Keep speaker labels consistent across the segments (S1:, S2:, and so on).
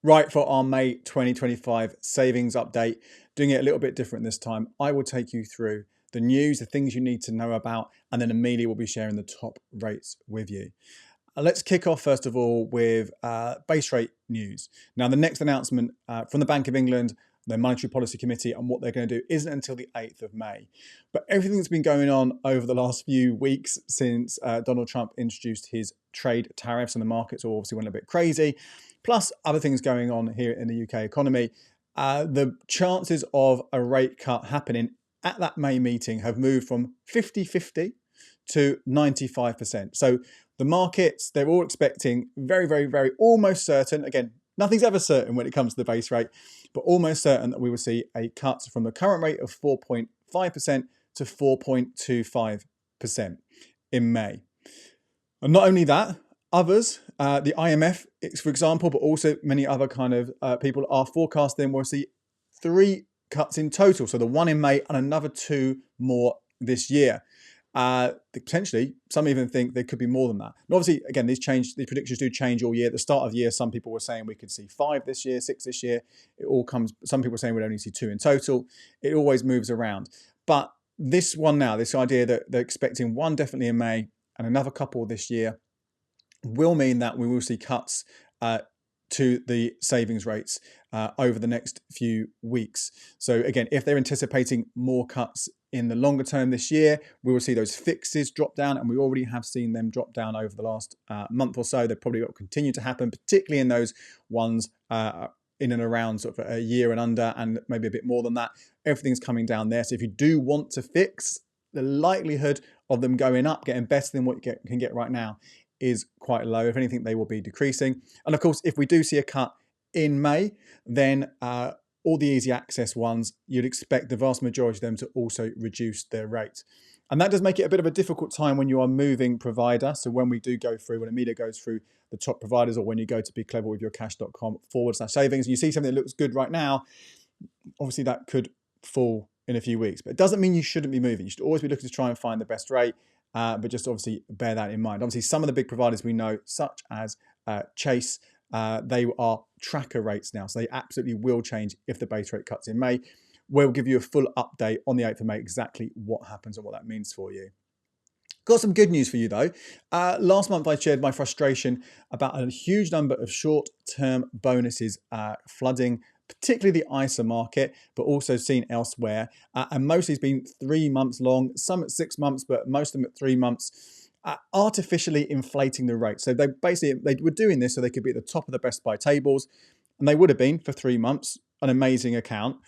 S1: Right, for our May 2025 savings update, doing it a little bit different this time, I will take you through the news, the things you need to know about, and then Amelia will be sharing the top rates with you. Let's kick off first of all with base rate news. Now, the next announcement from the Bank of England, their Monetary Policy Committee, and what they're going to do isn't until the 8th of May. But everything that's been going on over the last few weeks since Donald Trump introduced his trade tariffs, and the markets all obviously went a bit crazy, plus other things going on here in the UK economy, the chances of a rate cut happening at that May meeting have moved from 50-50 to 95%. So the markets, they're all expecting very, very, very almost certain, again, nothing's ever certain when it comes to the base rate, but almost certain that we will see a cut from the current rate of 4.5% to 4.25% in May. And not only that, others, the IMF, for example, but also many other kind of people are forecasting we'll see 3 cuts in total. So the one in May and another 2 more this year. Potentially, some even think there could be more than that. And obviously, again, these predictions do change all year. At the start of the year, some people were saying we could see 5 this year, 6 this year. It all comes. Some people are saying we'd only see 2 in total. It always moves around. But this one now, this idea that they're expecting 1 definitely in May and another couple this year, will mean that we will see cuts to the savings rates over the next few weeks. So again, if they're anticipating more cuts in the longer term this year, we will see those fixes drop down, and we already have seen them drop down over the last month or so. They're probably going to continue to happen, particularly in those ones in and around sort of a year and under, and maybe a bit more than that. Everything's coming down there. So if you do want to fix, the likelihood of them going up, getting better than what you can get right now, is quite low. If anything, they will be decreasing. And of course, if we do see a cut in May, then all the easy access ones, you'd expect the vast majority of them to also reduce their rate. And that does make it a bit of a difficult time when you are moving provider. So when we do go through, when Amelia goes through the top providers, or when you go to becleverwithyourcash.com/savings, and you see something that looks good right now, obviously that could fall in a few weeks. But it doesn't mean you shouldn't be moving. You should always be looking to try and find the best rate, but just obviously bear that in mind. Obviously, some of the big providers we know, such as Chase, they are tracker rates now, so they absolutely will change if the base rate cuts in May. We'll give you a full update on the 8th of May, exactly what happens and what that means for you. Got some good news for you though. Last month I shared my frustration about a huge number of short-term bonuses flooding, particularly the ISA market, but also seen elsewhere. And mostly it's been 3 months long, some at 6 months, but most of them at 3 months. Artificially inflating the rate. So they were doing this so they could be at the top of the Best Buy tables, and they would have been for 3 months, an amazing account.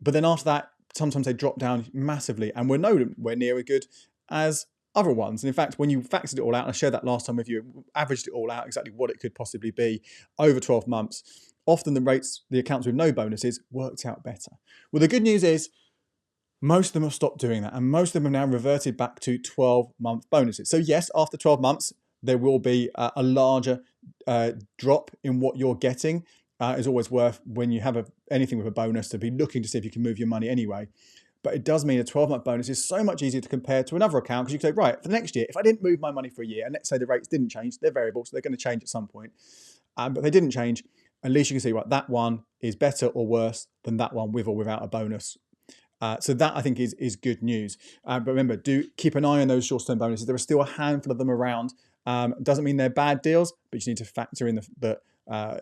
S1: But then after that, sometimes they drop down massively, and we're nowhere near as good as other ones. And in fact, when you factored it all out, and I shared that last time with you, averaged it all out, exactly what it could possibly be over 12 months, often the accounts with no bonuses worked out better. Well, the good news is most of them have stopped doing that, and most of them have now reverted back to 12-month bonuses. So yes, after 12 months, there will be a larger drop in what you're getting. It's always worth, when you have anything with a bonus, to be looking to see if you can move your money anyway. But it does mean a 12-month bonus is so much easier to compare to another account, because you can say, right, for the next year, if I didn't move my money for a year, and let's say the rates didn't change, they're variable, so they're going to change at some point, but they didn't change, at least you can see, right, that one is better or worse than that one with or without a bonus. So that, I think, is good news. But remember, do keep an eye on those short-term bonuses. There are still a handful of them around. Doesn't mean they're bad deals, but you just need to factor in that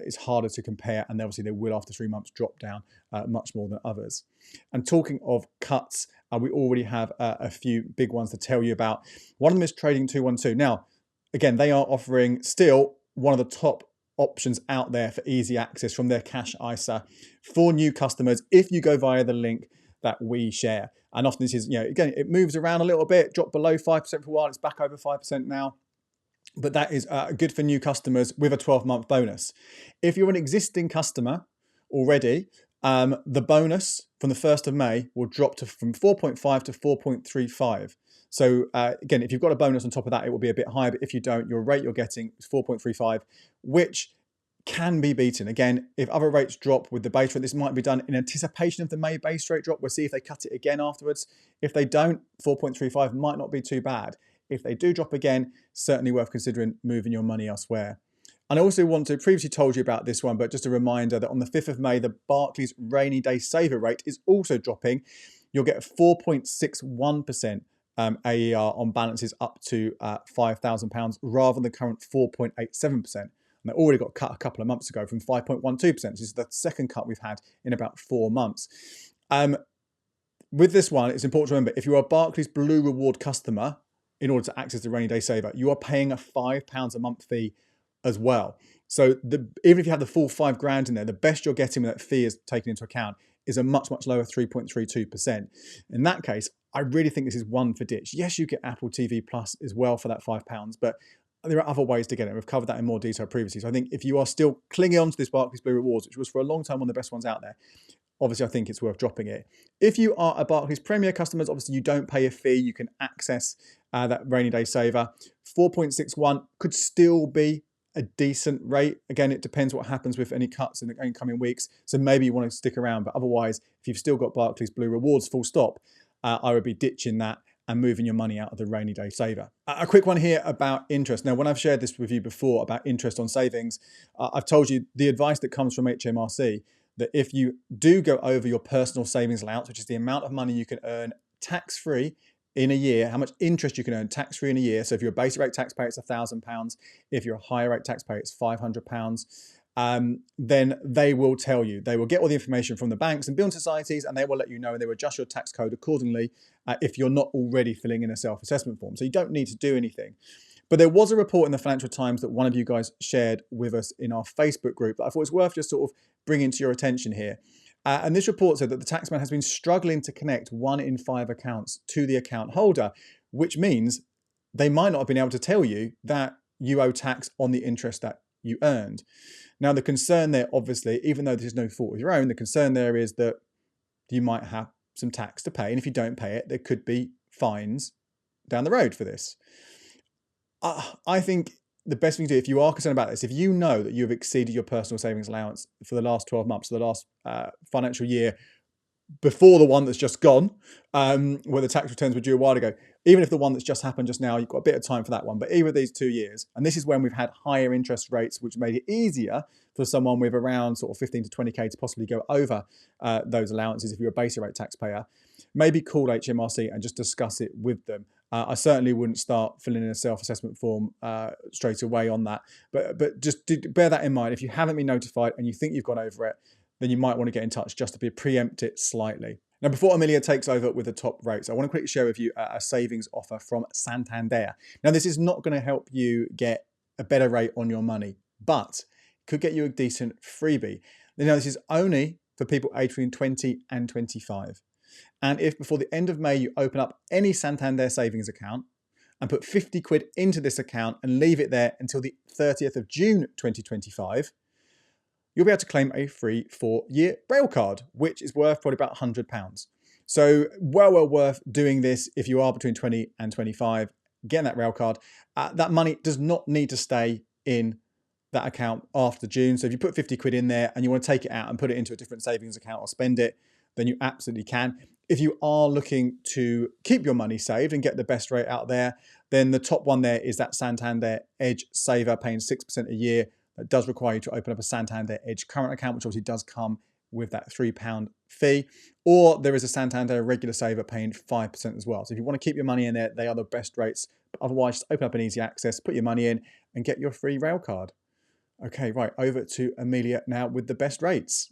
S1: it's harder to compare, and obviously they will, after 3 months, drop down much more than others. And talking of cuts, we already have a few big ones to tell you about. One of them is Trading 212. Now, again, they are offering still one of the top options out there for easy access from their cash ISA for new customers if you go via the link that we share. And often this is, again, it moves around a little bit, dropped below 5% for a while, it's back over 5% now. But that is good for new customers with a 12-month bonus. If you're an existing customer already, the bonus from the 1st of May will drop from 4.5 to 4.35. So again, if you've got a bonus on top of that, it will be a bit higher. But if you don't, your rate you're getting is 4.35, which can be beaten. Again, if other rates drop with the base rate, this might be done in anticipation of the May base rate drop. We'll see if they cut it again afterwards. If they don't, 4.35 might not be too bad. If they do drop again, certainly worth considering moving your money elsewhere. And I also want to, previously told you about this one, but just a reminder that on the 5th of May, the Barclays Rainy Day Saver rate is also dropping. You'll get 4.61% AER on balances up to £5,000 rather than the current 4.87%. And they already got cut a couple of months ago from 5.12%. This is the second cut we've had in about 4 months. With this one, it's important to remember, if you're a Barclays Blue Reward customer, in order to access the Rainy Day Saver, you are paying a £5 a month fee as well. So even if you have the full £5,000 in there, the best you're getting when that fee is taken into account is a much, much lower 3.32%. In that case, I really think this is one for ditch. Yes, you get Apple TV Plus as well for that £5, but there are other ways to get it. We've covered that in more detail previously. So I think if you are still clinging on to this Barclays Blue Rewards, which was for a long time one of the best ones out there, obviously I think it's worth dropping it. If you are a Barclays Premier customer, obviously you don't pay a fee. You can access that Rainy Day Saver. 4.61 could still be a decent rate. Again, it depends what happens with any cuts in the incoming weeks. So maybe you want to stick around, but otherwise, if you've still got Barclays Blue Rewards full stop, I would be ditching that and moving your money out of the Rainy Day Saver. A quick one here about interest. Now, when I've shared this with you before about interest on savings, I've told you the advice that comes from HMRC that if you do go over your personal savings allowance, which is the amount of money you can earn tax-free in a year, how much interest you can earn tax-free in a year. So if you're a basic rate taxpayer, it's £1,000. If you're a higher rate taxpayer, it's £500. Then they will tell you. They will get all the information from the banks and building societies, and they will let you know, and they will adjust your tax code accordingly if you're not already filling in a self-assessment form. So you don't need to do anything. But there was a report in the Financial Times that one of you guys shared with us in our Facebook group that I thought was worth just sort of bringing to your attention here. And this report said that the taxman has been struggling to connect 1 in 5 accounts to the account holder, which means they might not have been able to tell you that you owe tax on the interest that you earned. Now, the concern there, obviously, even though this is no fault of your own, the concern there is that you might have some tax to pay. And if you don't pay it, there could be fines down the road for this. I think the best thing to do, if you are concerned about this, if you know that you've exceeded your personal savings allowance for the last 12 months, the last financial year, before the one that's just gone, where the tax returns were due a while ago, even if the one that's just happened just now, you've got a bit of time for that one. But even these 2 years, and this is when we've had higher interest rates, which made it easier for someone with around sort of 15 to 20k to possibly go over those allowances if you're a basic rate taxpayer, maybe call HMRC and just discuss it with them. I certainly wouldn't start filling in a self-assessment form straight away on that. But just bear that in mind. If you haven't been notified and you think you've gone over it, then you might want to get in touch just to preempt it slightly. Now, before Amelia takes over with the top rates, I want to quickly share with you a savings offer from Santander. Now, this is not going to help you get a better rate on your money, but it could get you a decent freebie. Now, this is only for people aged between 20 and 25. And if before the end of May you open up any Santander savings account and put 50 quid into this account and leave it there until the 30th of June 2025, you'll be able to claim a free 4-year rail card, which is worth probably about £100. So well worth doing this if you are between 20 and 25, getting that rail card. That money does not need to stay in that account after June. So if you put 50 quid in there and you want to take it out and put it into a different savings account or spend it, then you absolutely can. If you are looking to keep your money saved and get the best rate out there, then the top one there is that Santander Edge Saver, paying 6% a year. That does require you to open up a Santander Edge current account, which obviously does come with that £3 fee. Or there is a Santander regular saver paying 5% as well. So if you want to keep your money in there, they are the best rates. But otherwise, just open up an easy access, put your money in and get your free rail card. Okay, right, over to Amelia now with the best rates.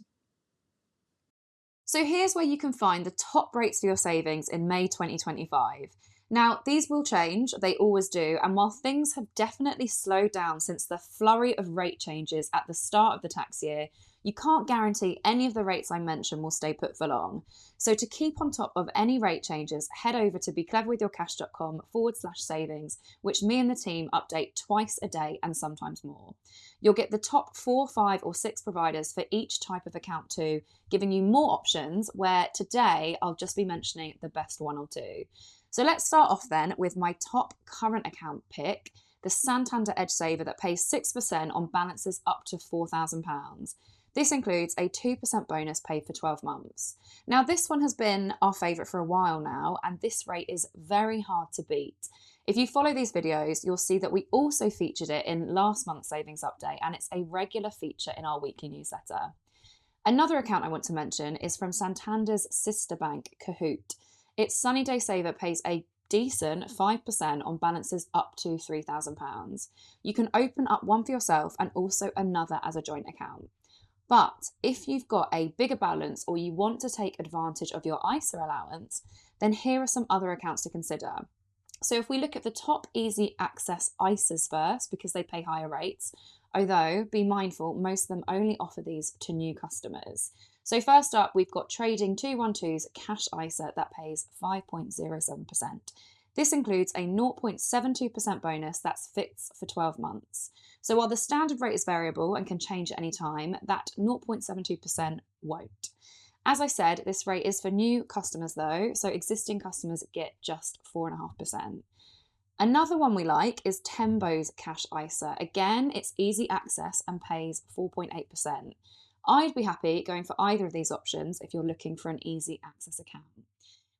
S2: So here's where you can find the top rates for your savings in May 2025. Now, these will change, they always do, and while things have definitely slowed down since the flurry of rate changes at the start of the tax year, you can't guarantee any of the rates I mentioned will stay put for long. So to keep on top of any rate changes, head over to becleverwithyourcash.com/savings, which me and the team update twice a day and sometimes more. You'll get the top 4, 5 or 6 providers for each type of account too, giving you more options, where today I'll just be mentioning the best 1 or 2. So let's start off then with my top current account pick, the Santander Edge Saver that pays 6% on balances up to £4,000. This includes a 2% bonus paid for 12 months. Now, this one has been our favourite for a while now, and this rate is very hard to beat. If you follow these videos, you'll see that we also featured it in last month's savings update, and it's a regular feature in our weekly newsletter. Another account I want to mention is from Santander's sister bank, Kahoot. Its Sunny Day Saver pays a decent 5% on balances up to £3,000. You can open up one for yourself and also another as a joint account. But if you've got a bigger balance or you want to take advantage of your ISA allowance, then here are some other accounts to consider. So if we look at the top easy access ISAs first, because they pay higher rates, although be mindful, most of them only offer these to new customers. So first up, we've got Trading 212's Cash ISA that pays 5.07%. This includes a 0.72% bonus that's fixed for 12 months. So while the standard rate is variable and can change at any time, that 0.72% won't. As I said, this rate is for new customers though, so existing customers get just 4.5%. Another one we like is Tembo's Cash ISA. Again, it's easy access and pays 4.8%. I'd be happy going for either of these options if you're looking for an easy access account.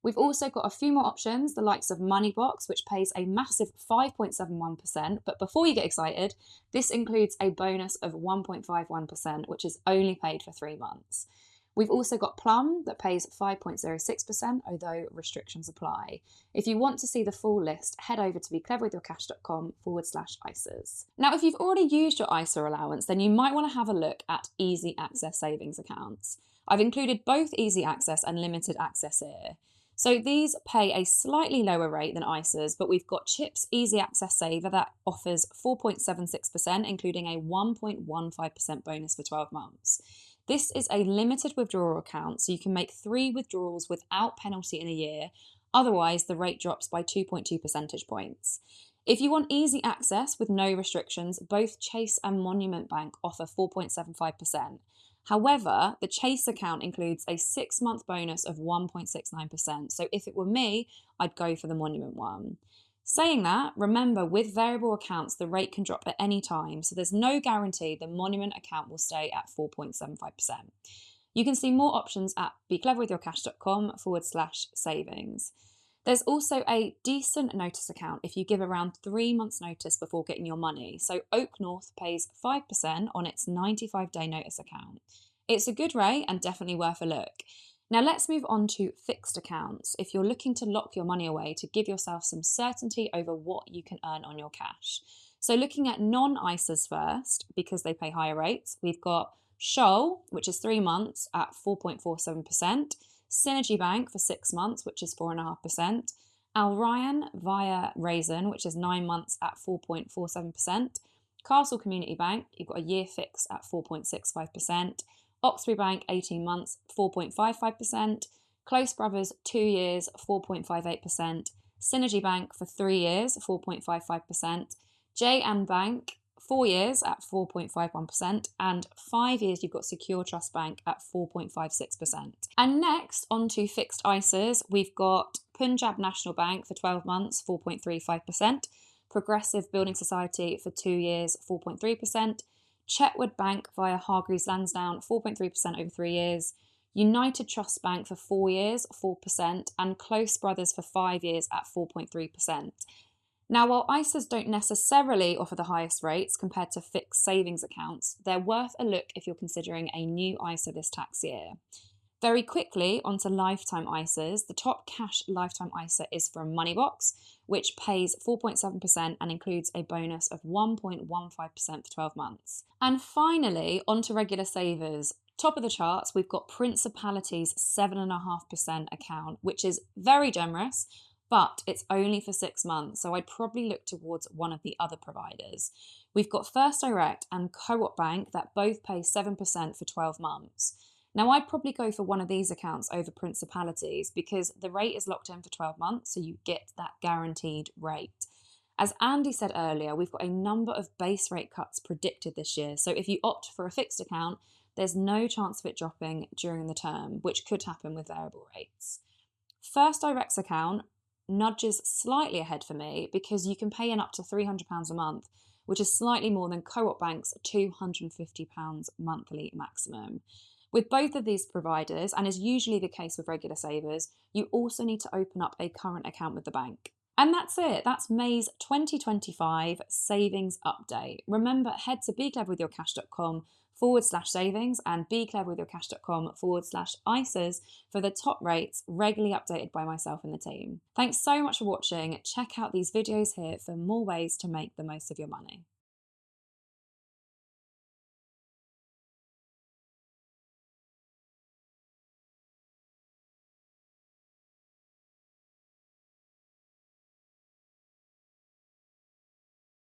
S2: We've also got a few more options, the likes of Moneybox, which pays a massive 5.71%. But before you get excited, this includes a bonus of 1.51%, which is only paid for 3 months. We've also got Plum that pays 5.06%, although restrictions apply. If you want to see the full list, head over to becleverwithyourcash.com/ISAs. Now, if you've already used your ISA allowance, then you might want to have a look at easy access savings accounts. I've included both easy access and limited access here. So these pay a slightly lower rate than ISAs, but we've got CHIPS Easy Access Saver that offers 4.76%, including a 1.15% bonus for 12 months. This is a limited withdrawal account, so you can make 3 withdrawals without penalty in a year. Otherwise, the rate drops by 2.2 percentage points. If you want easy access with no restrictions, both Chase and Monument Bank offer 4.75%. However, the Chase account includes a 6-month bonus of 1.69%. So if it were me, I'd go for the Monument one. Saying that, remember with variable accounts, the rate can drop at any time. So there's no guarantee the Monument account will stay at 4.75%. You can see more options at becleverwithyourcash.com/savings. There's also a decent notice account if you give around 3 months notice before getting your money. So Oak North pays 5% on its 95-day notice account. It's a good rate and definitely worth a look. Now let's move on to fixed accounts. If you're looking to lock your money away to give yourself some certainty over what you can earn on your cash. So looking at non-ISAs first, because they pay higher rates, we've got Shoal, which is 3 months at 4.47%. Synergy Bank for 6 months, which is 4.5%. Al Ryan via Raisin, which is 9 months at 4.47%. Castle Community Bank, you've got a year fix at 4.65%. Oxbury Bank, 18 months, 4.55%. Close Brothers, 2 years, 4.58%. Synergy Bank for 3 years, 4.55%. J&M Bank, 4 years at 4.51%, and 5 years you've got Secure Trust Bank at 4.56%. And next, on to fixed ISAs, we've got Punjab National Bank for 12 months, 4.35%, Progressive Building Society for 2 years, 4.3%, Chetwood Bank via Hargreaves Lansdowne, 4.3% over 3 years, United Trust Bank for 4 years, 4%, and Close Brothers for 5 years at 4.3%. Now, while ISAs don't necessarily offer the highest rates compared to fixed savings accounts, they're worth a look if you're considering a new ISA this tax year. Very quickly, onto lifetime ISAs. The top cash lifetime ISA is from Moneybox, which pays 4.7% and includes a bonus of 1.15% for 12 months. And finally, onto regular savers. Top of the charts, we've got Principality's 7.5% account, which is very generous, but it's only for 6 months, so I'd probably look towards one of the other providers. We've got First Direct and Co-op Bank that both pay 7% for 12 months. Now, I'd probably go for one of these accounts over Principalities because the rate is locked in for 12 months, so you get that guaranteed rate. As Andy said earlier, we've got a number of base rate cuts predicted this year, so if you opt for a fixed account, there's no chance of it dropping during the term, which could happen with variable rates. First Direct's account nudges slightly ahead for me because you can pay in up to £300 a month, which is slightly more than Co-op Bank's £250 monthly maximum. With both of these providers, and is usually the case with regular savers, you also need to open up a current account with the bank. And that's it. That's May's 2025 savings update. Remember, head to becleverwithyourcash.com/savings and becleverwithyourcash.com/ISAs for the top rates regularly updated by myself and the team. Thanks so much for watching. Check out these videos here for more ways to make the most of your money.